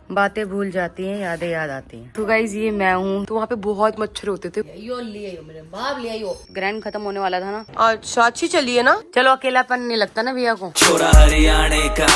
बातें भूल जाती हैं, यादें याद आती हैं। तो गाइज ये मैं हूँ। तो वहाँ पे बहुत मच्छर होते थे। यो ले आयो मेरे बाप ले आयो। ग्रैंड खत्म होने वाला था ना। अच्छा अच्छी चली है ना। चलो अकेलापन नहीं लगता ना भैया को। छोरा हरियाणे का,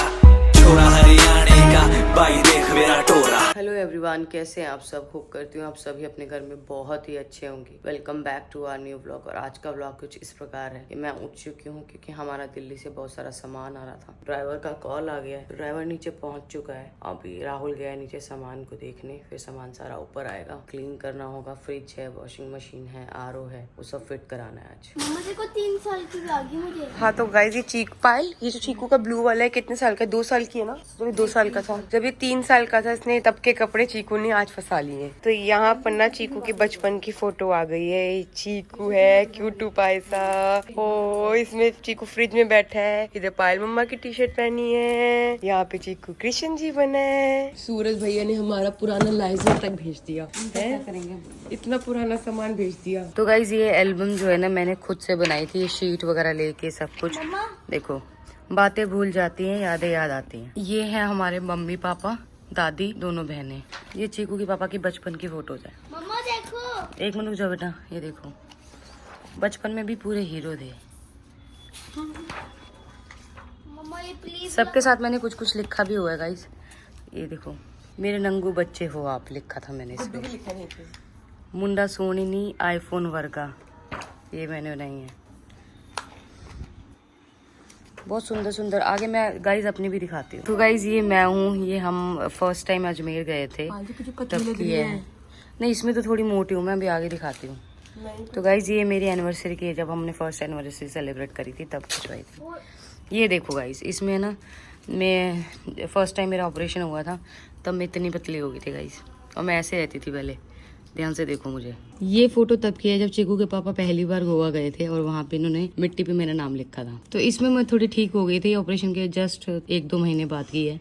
छोरा हरियाणे का, भाई देख मेरा टोरा। हेलो एवरीवन, कैसे हैं आप सब? होप करती हूँ आप सभी अपने घर में बहुत ही अच्छे होंगे। Welcome back to our new vlog. और आज का व्लॉग कुछ इस प्रकार है कि मैं उठ चुकी हूँ क्योंकि हमारा दिल्ली से बहुत सारा सामान आ रहा था। ड्राइवर का कॉल आ गया है, ड्राइवर नीचे पहुंच चुका है। अभी राहुल गया है नीचे सामान को देखने, फिर सामान सारा ऊपर आएगा। क्लीन करना होगा, फ्रिज है, वॉशिंग मशीन है, आरओ है, वो सब फिट कराना है आज। मुझे को 3 साल की लगी मुझे। हाँ तो गाइज ये चीक पायल, ये जो चीकू का ब्लू वाला है कितने साल का? 2 साल की है ना। जब ये 2 साल का था, जब ये 3 साल का था, इसने तब के कपड़े चीकू ने आज फंसा लिए। तो यहाँ पर ना चीकू की बचपन की फोटो आ गई है। चीकू है क्यूटू पायसा। ओ इसमें चीकू फ्रिज में बैठा है। इधर पायल मम्मा की टी शर्ट पहनी है। यहाँ पे चीकू कृष्ण जी बना है। सूरज भैया ने हमारा पुराना लाइजर तक भेज दिया है। करेंगे इतना पुराना सामान भेज दिया। तो गाइज ये एल्बम जो है ना मैंने खुद से बनाई थी, ये शीट वगैरह लेके सब कुछ। देखो बातें भूल जाती हैं, यादें याद आती हैं। ये है हमारे मम्मी पापा, दादी, दोनों बहनें। ये चीकू की पापा की बचपन की फोटोज है। मम्मा देखो। एक मिनट रुक जाओ बेटा, ये देखो बचपन में भी पूरे हीरो थे। मम्मा ये प्लीज। सबके साथ मैंने कुछ कुछ लिखा भी हुआ है गाइस। ये देखो, मेरे नंगू बच्चे हो आप, लिखा था मैंने इसमें। मुंडा सोनिनी आईफोन वर्गा, ये मैंने बनाई है। बहुत सुंदर सुंदर। आगे मैं गाइज अपनी भी दिखाती हूँ। तो गाइज ये मैं हूँ। ये हम फर्स्ट टाइम अजमेर गए थे तब की है। नहीं इसमें तो थोड़ी मोटी हूँ मैं, अभी आगे दिखाती हूँ। तो गाइज ये मेरी एनिवर्सरी की है, जब हमने फर्स्ट एनिवर्सरी सेलिब्रेट करी थी तब खिंचवाई थी। ये देखो गाइज, इसमें ना मैं फर्स्ट टाइम मेरा ऑपरेशन हुआ था तब मैं इतनी पतली हो गई थी गाइज, और मैं ऐसे रहती थी पहले। ध्यान से देखो मुझे। ये फोटो तब की है जब चीकू के पापा पहली बार गोवा गए थे और वहाँ पे इन्होंने मिट्टी पे मेरा नाम लिखा था। तो इसमें मैं थोड़ी ठीक हो गई थी, ऑपरेशन के जस्ट 1-2 महीने बाद की है।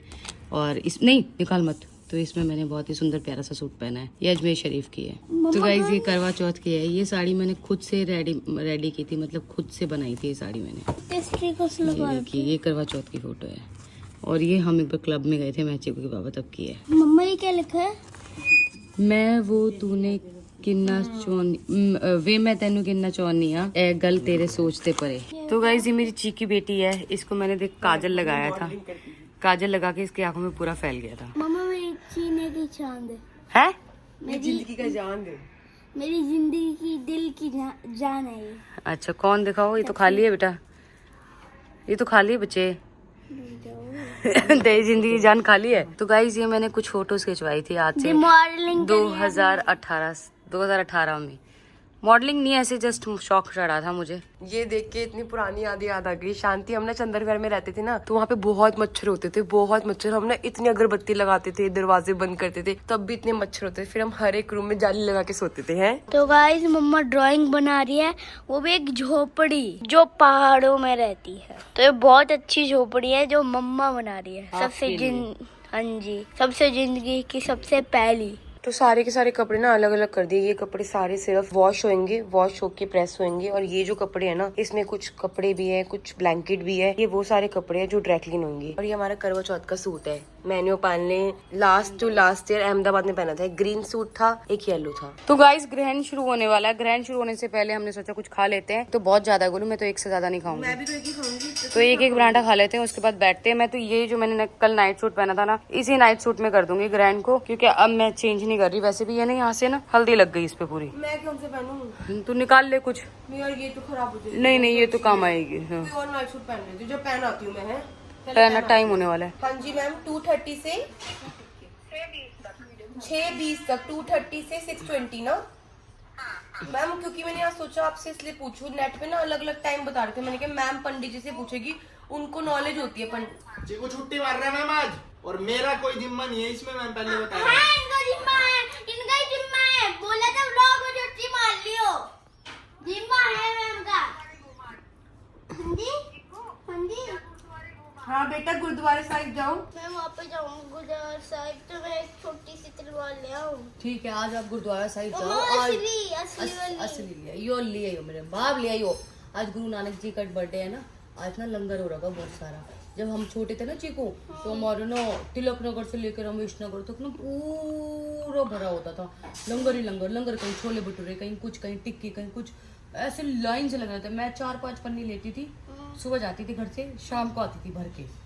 और इस नहीं निकाल मत। तो इसमें मैंने बहुत ही सुंदर प्यारा सा सूट पहना है। ये अजमेर शरीफ की है। तो गाइस ये करवा चौथ की है। ये साड़ी मैंने खुद से रेडी की थी, मतलब खुद से बनाई थी ये साड़ी मैंने। ये करवा चौथ की फोटो है। और ये हम एक बार क्लब में गए थे, मैं चीकू के पापा तब की है। मम्मा ये क्या लिखा है? मैं वो तूने किन्ना चौनी वे मैं तेनू किन्ना चौनी आ ए गल तेरे सोचते परे। तो गाइस ये मेरी चीकी बेटी है। इसको मैंने देख काजल लगाया था, काजल लगा के इसकी आंखों में पूरा फैल गया था। मम्मा मेरी सीने की चांद है, मेरी जिंदगी का जान दे। मेरी जिंदगी की दिल की जान है ये। अच्छा कौन दिखाओ? ये तो खाली है बेटा, ये तो खाली है बच्चे। तेरी जिंदगी जान खाली है। तो गाइज ये मैंने कुछ फोटोज खिंचवाई थी आज से मॉडलिंग 2018 में। मॉडलिंग नहीं, ऐसे जस्ट शौक चढ़ा था मुझे। ये देख के इतनी पुरानी याद आ गई। शांति, हम ना चंद्रगढ़ में रहते थे ना, तो वहाँ पे बहुत मच्छर होते थे, बहुत मच्छर। हम ना इतनी अगरबत्ती लगाते थे, दरवाजे बंद करते थे, तब भी इतने मच्छर होते थे। फिर हम हर एक रूम में जाली लगा के सोते थे। हैं तो गाइस मम्मा ड्राइंग बना रही है, वो भी एक झोपड़ी जो पहाड़ों में रहती है। तो ये बहुत अच्छी झोपड़ी है जो मम्मा बना रही है। हाँ जी, सबसे जिंदगी की सबसे पहली। तो सारे के सारे कपड़े ना अलग अलग कर दिए। ये कपड़े सारे सिर्फ वॉश होंगे, वॉश होके प्रेस होंगे। और ये जो कपड़े है ना, इसमें कुछ कपड़े भी है, कुछ ब्लैंकेट भी है। ये वो सारे कपड़े हैं जो ड्राई क्लीन होंगे। और ये हमारा करवा चौथ का सूट है। मैंने पाल ने लास्ट ईयर अहमदाबाद में पहना था। एक ग्रीन सूट था, एक येलो था। तो गाइस ग्रहण शुरू होने वाला है। ग्रहण शुरू होने से पहले हमने सोचा कुछ खा लेते हैं। तो बहुत ज्यादा बोलूं, मैं तो एक से ज्यादा नहीं खाऊंगी। मैं भी तो एक ही खाऊंगी। तो एक पराठा खा लेते हैं, उसके बाद बैठते हैं। मैं तो ये जो मैंने कल नाइट सूट पहना था ना, इसी नाइट सूट में कर दूंगी ग्रहण को, क्योंकि अब मैं चेंज नहीं कर रही। वैसे भी ये नहीं, यहाँ से ना हल्दी लग गई इस पे पूरी। मैं कौन से पहनूं? तू निकाल ले कुछ। यार ये तो खराब हो जाएगी। नहीं ये तो काम आएगी। हाँ। कोई और नाइट सूट पहन लेती हूँ, जो पहन आती हूँ मैं। है पहना टाइम होने वाला है। हाँ जी मैम, 2:30 से 6:20 तक। 2:30 से 6:20 ना मैम? क्योंकि मैंने यहाँ सोचा आपसे इसलिए पूछूं। नेट पे ना अलग अलग टाइम बता रहे थे। मैंने कहा मैम पंडित जी से पूछेगी, उनको नॉलेज होती है। पंडित जी को छुट्टी मार रहा है मैम आज, और मेरा कोई जिम्मा नहीं है इसमें। मैम पहले बता रहा हाँ, इनका जिम्मा है। बोला था व्लॉग में छुट्टी मार लियो। जिम्मा है मैम का। हाँ जी। हाँ बेटा, गुरुद्वारे साहिब जाऊँ? मैं वहाँ पे जाऊँगी गुरुद्वारा साहिब, तो मैं एक छोटी सी तलवार ले आऊँ। ठीक है, आज आप गुरुद्वारा साहिब जाओ। असली यो ले आयो मेरे बाप ले आयो। आज गुरु नानक जी का बर्थडे है ना, आज ना लंगर हो रहा बहुत सारा। जब हम छोटे थे ना चीकू, तो हमारे ना तिलक नगर से लेकर रमेश नगर तक ना पूरा भरा होता था, लंगर ही लंगर, लंगर कहीं छोले भटूरे, कहीं कुछ, कहीं टिक्की, कहीं कुछ, ऐसे लाइन से लग रहा था। मैं 4-5 पन्नी लेती थी, सुबह जाती थी घर से, शाम को आती थी भर के,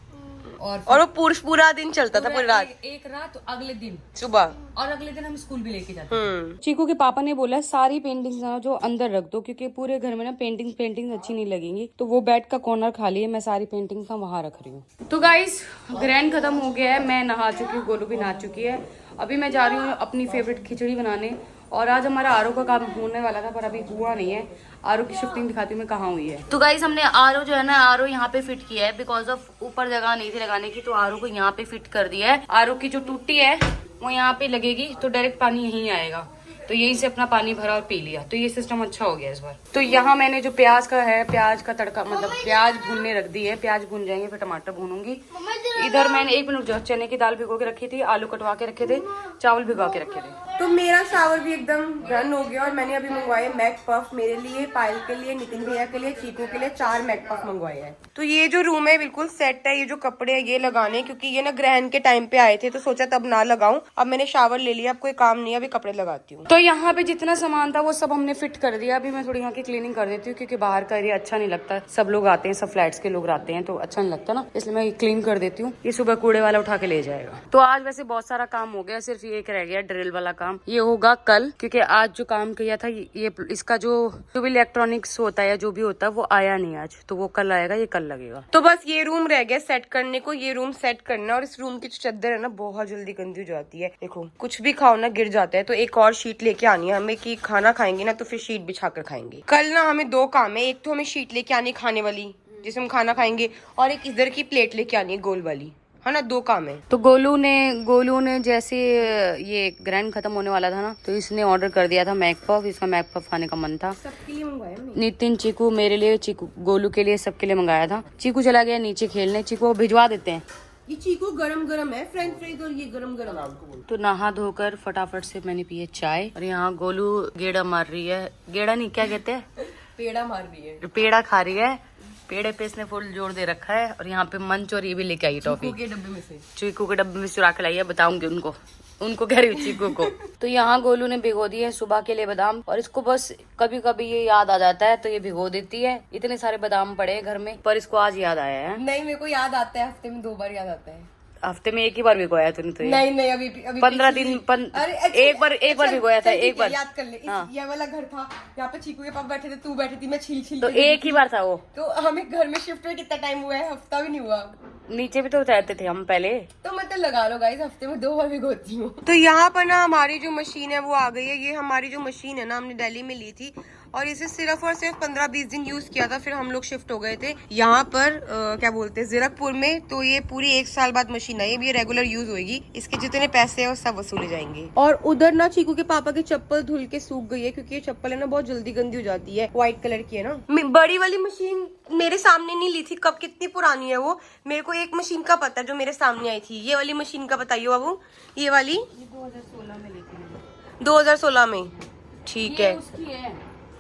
और वो पूरा दिन चलता था, पूरी रात, एक रात, अगले दिन सुबह, और अगले दिन हम स्कूल भी लेके जाते थे। चीकू के पापा ने बोला सारी पेंटिंग्स ना जो अंदर रख दो, क्योंकि पूरे घर में ना पेंटिंग्स अच्छी नहीं लगेंगी। तो वो बेड का कॉर्नर खाली है, मैं सारी पेंटिंग्स ना वहाँ रख रही हूँ। तो गाइस ग्रैंड खत्म हो गया है, मैं नहा चुकी हूँ, गोलू भी नहा चुकी है। अभी मैं जा रही हूँ अपनी फेवरेट खिचड़ी बनाने, और आज हमारा आरओ का काम होने वाला था पर अभी हुआ नहीं है। आरओ की शिफ्टिंग दिखाती हूँ मैं कहाँ हुई है। तो गाइस हमने आरओ जो है ना, आरओ यहाँ पे फिट किया है, बिकॉज ऑफ ऊपर जगह नहीं थी लगाने की, तो आरओ को यहाँ पे फिट कर दिया है। आरओ की जो टूटी है वो यहाँ पे लगेगी, तो डायरेक्ट पानी यहीं आएगा, तो यहीं से अपना पानी भरा और पी लिया, तो ये सिस्टम अच्छा हो गया इस बार। तो यहाँ मैंने जो प्याज का है, प्याज का तड़का, मतलब प्याज भूनने रख दी है, प्याज भून जाएंगे फिर टमाटर भूनूंगी। इधर मैंने 1 मिनट जो चने की दाल भिगो के रखी थी, आलू कटवा के रखे थे, चावल भिगो के रखे थे। तो मेरा शावर भी एकदम डन हो गया और मैंने अभी मंगवाए मैक पफ, मेरे लिए, पायल के लिए, नितिन भैया के लिए, चीकू के लिए 4 मैक पफ मंगवाए हैं। तो ये जो रूम है बिल्कुल सेट है, ये जो कपड़े है ये लगाने, क्योंकि ये ना ग्रहण के टाइम पे आए थे तो सोचा तब ना लगाऊं। अब मैंने शावर ले लिया, अब कोई काम नहीं है, अभी कपड़े लगाती हूँ। तो यहाँ पे जितना सामान था वो सब हमने फिट कर दिया। अभी मैं थोड़ी यहाँ की क्लीनिंग कर देती हूँ, क्योंकि बाहर का एरिया अच्छा नहीं लगता, सब लोग आते हैं, सब फ्लैट्स के लोग आते हैं, तो अच्छा नहीं लगता ना, इसलिए मैं क्लीन कर देती हूँ। ये सुबह कूड़े वाला उठा के ले जाएगा। तो आज वैसे बहुत सारा काम हो गया, सिर्फ ये एक रह गया ड्रिल वाला काम, ये होगा कल, क्योंकि आज जो काम किया था ये इसका जो भी इलेक्ट्रॉनिक्स होता है, जो भी होता है वो आया नहीं आज, तो वो कल आएगा, ये कल लगेगा। तो बस ये रूम रह गया सेट करने को, ये रूम सेट करना। और इस रूम की जो चादर है ना बहुत जल्दी गंदी हो जाती है, देखो कुछ भी खाओ ना गिर जाता है। तो एक और शीट लेके आनी है हमें, कि खाना खाएंगे ना तो फिर शीट बिछा कर खाएंगे। कल ना हमें 2 काम है, एक तो हमें शीट लेके आनी खाने वाली जिसे हम खाना खाएंगे, और एक इधर की प्लेट लेके आनी है गोल वाली, है ना, 2 काम है। तो गोलू ने जैसे ये ग्रैंड खत्म होने वाला था ना, तो इसने ऑर्डर कर दिया था मैक पफ, इसका मैक पफ खाने का मन था। सबके लिए मंगवाया मैंने, नितिन, चीकू, मेरे लिए, चीकू, गोलू के लिए, सबके लिए मंगाया था। चीकू चला गया नीचे खेलने, चीकू को भिजवा देते हैं। ये चीकू गरम है, फ्रेंच फ्राइज, और ये गरम। तो नहा धोकर फटाफट से मैंने पिए चाय, और यहाँ गोलू गेड़ा मार रही है, गेड़ा नहीं क्या कहते हैं, पेड़ा मार रही है, पेड़ा खा रही है, पेड़े पे इसने फुल जोर दे रखा है। और यहाँ पे मंच और ये भी लेके आई टॉफी, के डब्बे में से, चीकू के डब्बे में चुरा के लाई है, बताऊंगी उनको कह रही हूँ चीकू को। तो यहाँ गोलू ने भिगो दिए सुबह के लिए बादाम, और इसको बस कभी कभी ये याद आ जाता है तो ये भिगो देती है। इतने सारे बादाम पड़े हैं घर में, पर इसको आज याद आया है। नहीं मेरे को याद आता है, हफ्ते में 2 बार याद आता है। हफ्ते में 1 ही बार भिगोया तूने तो? नहीं अभी 15 दिन एक बार भिगोया था, एक बार याद कर ले। ये वाला घर था, यहाँ पे चीकू के पापा बैठे थे, तू बैठी थी, मैं छील तो एक ही बार था वो। तो हमें घर में शिफ्ट हुए कितना टाइम हुआ है, हफ्ता भी नहीं हुआ। नीचे भी तो रहते थे हम पहले, तो मतलब लगा लो गाइस, हफ्ते में 2 बार भिगोती हूँ। तो यहाँ पर ना हमारी जो मशीन है वो आ गई है। ये हमारी जो मशीन है ना, हमने दिल्ली में ली थी, और इसे सिर्फ और सिर्फ 15-20 दिन यूज किया था, फिर हम लोग शिफ्ट हो गए थे यहाँ पर क्या बोलते हैं, जीरकपुर में। तो ये पूरी 1 साल बाद मशीन आई, ये रेगुलर यूज होगी, इसके जितने पैसे है वो सब वसूले जाएंगे। और उधर ना चीकू के पापा की चप्पल धुल के सूख गई है, क्योंकि ये चप्पल है ना बहुत जल्दी गंदी हो जाती है, व्हाइट कलर की है ना। बड़ी वाली मशीन मेरे सामने नहीं ली थी, कब, कितनी पुरानी है वो, मेरे को एक मशीन का पता है जो मेरे सामने आई थी। ये वाली मशीन का बताइए बाबू, ये वाली 2016 में लेके 2016 में, ठीक है। उसकी है,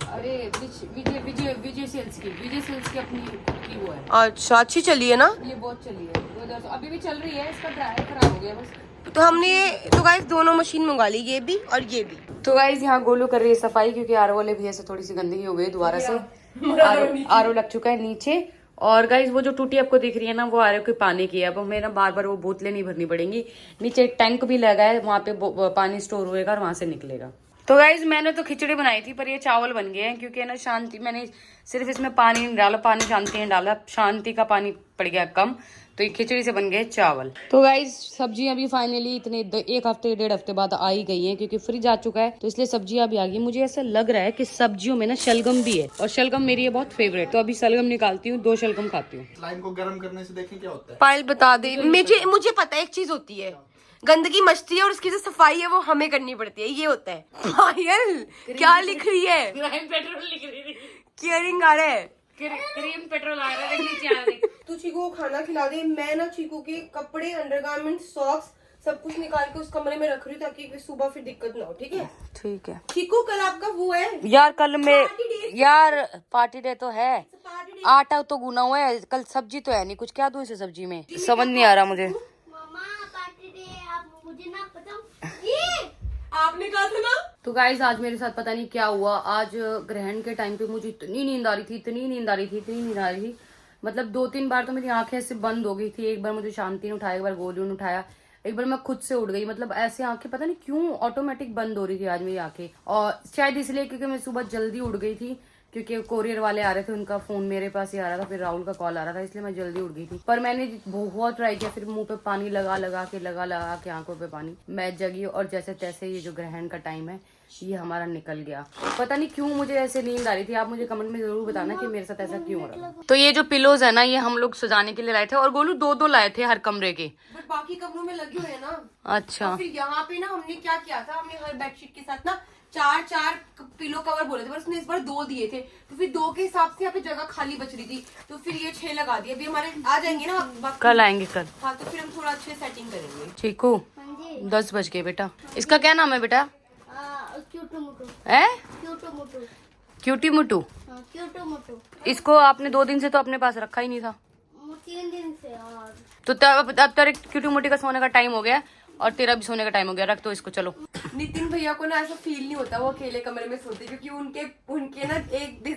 अरे विजय सेल्स की अपनी की वो है। अच्छा, अच्छी चली है ना, ये बहुत चली है, 2000 अभी भी चल रही है, इसका ड्रायर खराब हो गया बस। तो हमने तो गाइस दोनों मशीन मंगा ली, ये भी और ये भी। तो गाइस यहाँ गोलू कर रही है सफाई, क्योंकि आरओ वाले भैया से थोड़ी सी गंदगी हो गई दोबारा से, आरओ लग चुका है नीचे। और गाइस वो जो टूटी आपको दिख रही है ना, वो आरओ के पानी की है। अब हमें ना बार बार वो बोतलें नहीं भरनी पड़ेंगी, नीचे टैंक भी लगा है, वहाँ पे पानी स्टोर होएगा और वहां से निकलेगा। तो गाइज मैंने तो खिचड़ी बनाई थी, पर ये चावल बन गए हैं, क्योंकि ना शांति, मैंने सिर्फ इसमें पानी नहीं डाला, पानी शांति ने डाला, शांति का पानी पड़ गया कम, तो ये खिचड़ी से बन गए चावल। तो गाइज सब्जियां भी फाइनली इतने 1 हफ्ते 1.5 हफ्ते बाद आ ही गई हैं, क्योंकि फ्रिज आ चुका है, तो इसलिए सब्जियां भी आ गई। मुझे ऐसा लग रहा है कि सब्जियों में ना शलगम भी है, और शलगम मेरी है बहुत फेवरेट, तो अभी शलगम निकालती हूँ, 2 शलगम खाती हूँ। लाइन को गर्म करने से देखें क्या होता है। पायल बता दे, मुझे पता है एक चीज होती है, गंदगी मचती है और उसकी जो सफाई है वो हमें करनी पड़ती है, ये होता है। पायल क्या लिख रही है, पेट्रोल लिख रही थी, केयरिंग आ रहा है, क्रीम पेट्रोल आ रहा है, नीचे आ रहा है। तू चीकू को खाना खिला दे, मैं ना चीकू के कपड़े, अंडरगारमेंट, सॉक्स सब कुछ निकाल के उस कमरे में रख रही हूँ ताकि सुबह फिर दिक्कत ना हो। ठीक है ठीक है चीकू, कल आपका वो है यार, कल में यार पार्टी डे तो है, आटा तो गुना हुआ है, कल सब्जी तो है नहीं कुछ, क्या दूं इसे सब्जी में, समझ नहीं आ रहा मुझे। मम्मा पार्टी डे, आप मुझे ना पता ये आपने कहा था ना। तो गाइस आज मेरे साथ पता नहीं क्या हुआ, आज ग्रहण के टाइम पे मुझे इतनी नींद आ रही थी, इतनी नींद आ रही थी, इतनी नींद आ रही थी, मतलब 2-3 बार तो मेरी आंखें ऐसे बंद हो गई थी। एक बार मुझे शांति ने उठाया, एक बार गोलू ने उठाया, एक बार मैं खुद से उठ गई, मतलब ऐसे आंखें पता नहीं क्यों ऑटोमेटिक बंद हो रही थी आज मेरी आंखें। और शायद इसलिए क्योंकि मैं सुबह जल्दी उठ गई थी, क्योंकि कोरियर वाले आ रहे थे, उनका फोन मेरे पास ही आ रहा था, फिर राहुल का कॉल आ रहा था, इसलिए मैं जल्दी उठ गई थी। पर मैंने बहुत ट्राई किया, फिर मुंह पे पानी लगा लगा के आंखों पे पानी, मैं जगी और जैसे तैसे ये जो ग्रहण का टाइम है ये हमारा निकल गया। पता नहीं क्यों मुझे ऐसे नींद आ रही थी, आप मुझे कमेंट में जरूर बताना कि मेरे साथ ऐसा क्यों हो रहा है। तो ये जो पिलोज है ना, ये हम लोग सजाने के लिए लाए थे, और गोलू 2-2 लाए थे हर कमरे के, बट बाकी कमरों में लगे हुए हैं ना। अच्छा और फिर यहाँ पे ना हमने क्या किया था, हमने हर बेडशीट के साथ ना 4-4 पिलो कवर बोले थे, पर उसने इस बार 2 दिए थे, तो फिर 2 के हिसाब से यहाँ पे जगह खाली बच रही थी, तो फिर ये 6 लगा दिए। अभी हमारे आ जाएंगे ना कल आएंगे कल। हाँ, तो फिर हम थोड़ा अच्छे सेटिंग करेंगे। चीकू 10 बज गए बेटा, इसका क्या नाम है बेटा? क्यूटू मुटू, है क्यूटू मुटू, क्यूटी मुटू। क्यूटू मुटू। इसको आपने 2 दिन से तो अपने पास रखा ही नहीं था, 3 दिन से। और तो अब तेरे क्यूटी मुटी का सोने का टाइम हो गया और तेरा भी सोने का टाइम हो गया, रख दो इसको। चलो नितिन भैया को ना ऐसा फील नहीं होता वो अकेले कमरे में सोते, क्योंकि उनके ना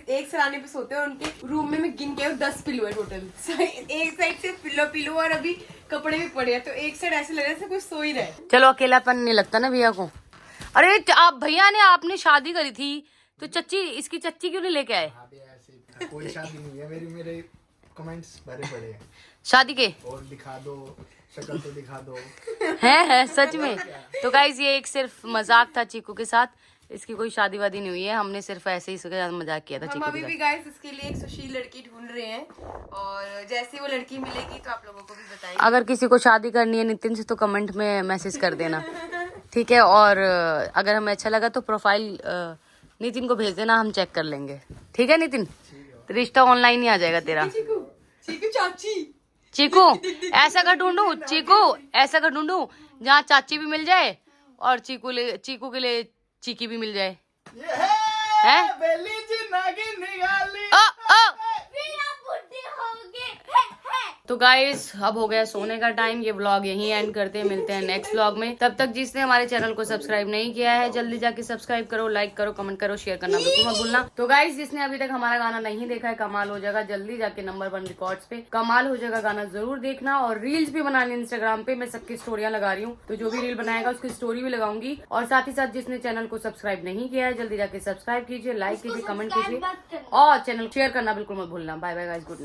एक सराने पे सोते हैं, और उनके रूम में मैं गिन के 10 पिलो है टोटल। एक साइड से पिलो और अभी कपड़े भी पड़े हैं, तो एक साइड ऐसे लग रहा है जैसे कोई सो ही रहा है। चलो, अकेलापन नहीं लगता ना भैया को। अरे आप भैया ने आपने शादी करी थी तो इसकी चच्ची क्यों नहीं लेके आए? कोई शादी नहीं है मेरी, मेरे कमेंट्स भरे पड़े हैं शादी के, और दिखा दो शक्ल तो दिखा दो। है सच में। तो गाइज ये एक सिर्फ मजाक था चीकू के साथ, इसकी कोई शादी वादी नहीं हुई है, हमने सिर्फ ऐसे ही इसके साथ मजाक किया था हम चीकू अभी के भी साथ। गाइस इसके लिए एक सुशील लड़की ढूंढ रहे हैं, और जैसे वो लड़की मिलेगी तो आप लोगों को भी बताएंगे। अगर किसी को शादी करनी है नितिन से तो कमेंट में मैसेज कर देना, ठीक है? और अगर हमें अच्छा लगा तो प्रोफाइल नितिन को भेज देना, हम चेक कर लेंगे, ठीक है नितिन? रिश्ता ऑनलाइन ही आ जाएगा तेरा। चीकू चाची, चीकू ऐसा कर ढूंढू, चीकू ऐसा कर ढूंढू जहाँ चाची भी मिल जाए और चीकू के लिए चीकी भी मिल जाए। है बेली जी नागिन निकाली। फिर आप बुढ़े होगे। तो गाइस अब हो गया सोने का टाइम, ये व्लॉग यहीं एंड करते हैं, मिलते हैं नेक्स्ट व्लॉग में। तब तक जिसने हमारे चैनल को सब्सक्राइब नहीं किया है जल्दी जाके सब्सक्राइब करो, लाइक करो, कमेंट करो, शेयर करना बिल्कुल मत भूलना। तो गाइस जिसने अभी तक हमारा गाना नहीं देखा है, कमाल हो जाएगा, जल्दी जाके नंबर 1 रिकॉर्ड्स पे कमाल हो जाएगा गाना जरूर देखना। और रील्स भी बनानी इंस्टाग्राम पे, मैं सबकी स्टोरियां लगा रही हूँ, तो जो भी रील बनाएगा उसकी स्टोरी भी लगाऊंगी। और साथ ही साथ जिसने चैनल को सब्सक्राइब नहीं किया है जल्दी जाके सब्सक्राइब कीजिए, लाइक कीजिए, कमेंट कीजिए और चैनल शेयर करना बिल्कुल मत भूलना। Bye bye guys, good night.